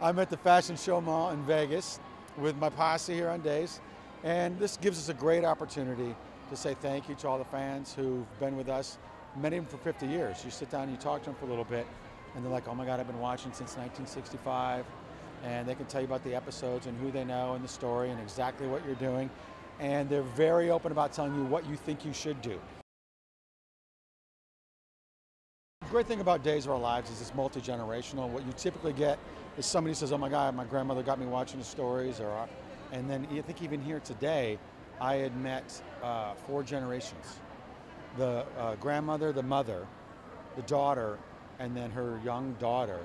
I'm at the Fashion Show Mall in Vegas with my posse here on days, and this gives us a great opportunity to say thank you to all the fans who've been with us, many of them for 50 years. You sit down and you talk to them for a little bit, and they're like, oh my God, I've been watching since 1965, and they can tell you about the episodes and who they know and the story and exactly what you're doing, and they're very open about telling you what you think you should do. The great thing about Days of Our Lives is it's multi-generational. What you typically get is somebody says, oh my God, my grandmother got me watching the stories, and then I think even here today, I had met 4 generations. The grandmother, the mother, the daughter, and then her young daughter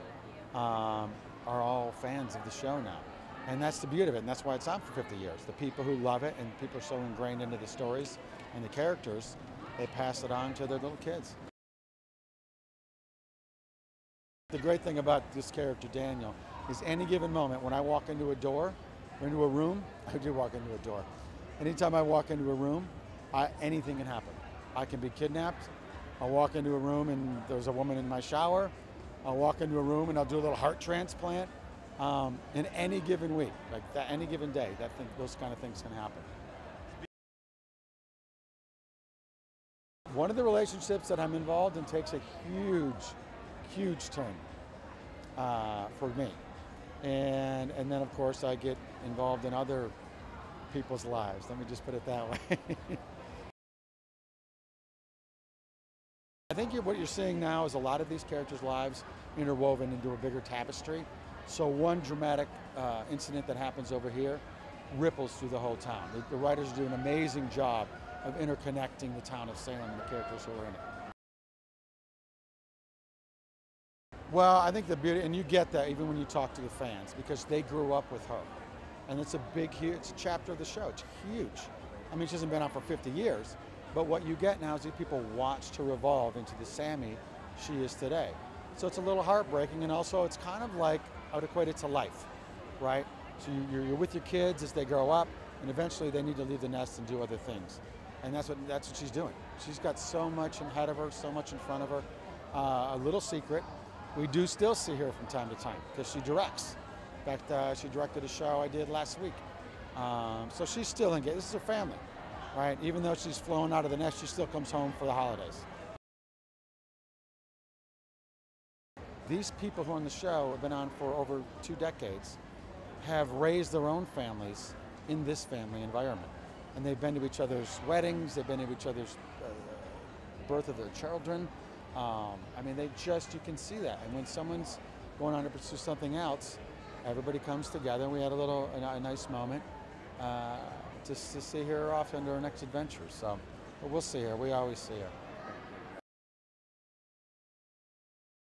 are all fans of the show now. And that's the beauty of it, and that's why it's on for 50 years. The people who love it, and people are so ingrained into the stories and the characters, they pass it on to their little kids. The great thing about this character, Daniel, is any given moment, when I walk into a door, or into a room, I do walk into a door. Anytime I walk into a room, anything can happen. I can be kidnapped. I'll walk into a room and there's a woman in my shower. I'll walk into a room and I'll do a little heart transplant. In any given week, like that, any given day, those kind of things can happen. One of the relationships that I'm involved in takes a huge turn for me. And then of course I get involved in other people's lives. Let me just put it that way. I think what you're seeing now is a lot of these characters' lives interwoven into a bigger tapestry. So one dramatic incident that happens over here ripples through the whole town. The writers do an amazing job of interconnecting the town of Salem and the characters who are in it. Well, I think the beauty, and you get that even when you talk to the fans, because they grew up with her. And it's a it's a chapter of the show. It's huge. I mean, she hasn't been on for 50 years, but what you get now is these people watched her evolve into the Sammy she is today. So it's a little heartbreaking, and also it's kind of like, I would equate it to life, right? So you're with your kids as they grow up, and eventually they need to leave the nest and do other things. And that's what she's doing. She's got so much ahead of her, so much in front of her. A little secret, we do still see her from time to time, because she directs. In fact, she directed a show I did last week. So she's still engaged. This is her family, right? Even though she's flown out of the nest, she still comes home for the holidays. These people who are on the show have been on for over 2 decades, have raised their own families in this family environment. And they've been to each other's weddings, they've been to each other's birth of their children. I mean, you can see that. And when someone's going on to pursue something else, everybody comes together. We had a nice moment just to see her off into her next adventure. So, but we'll see her. We always see her.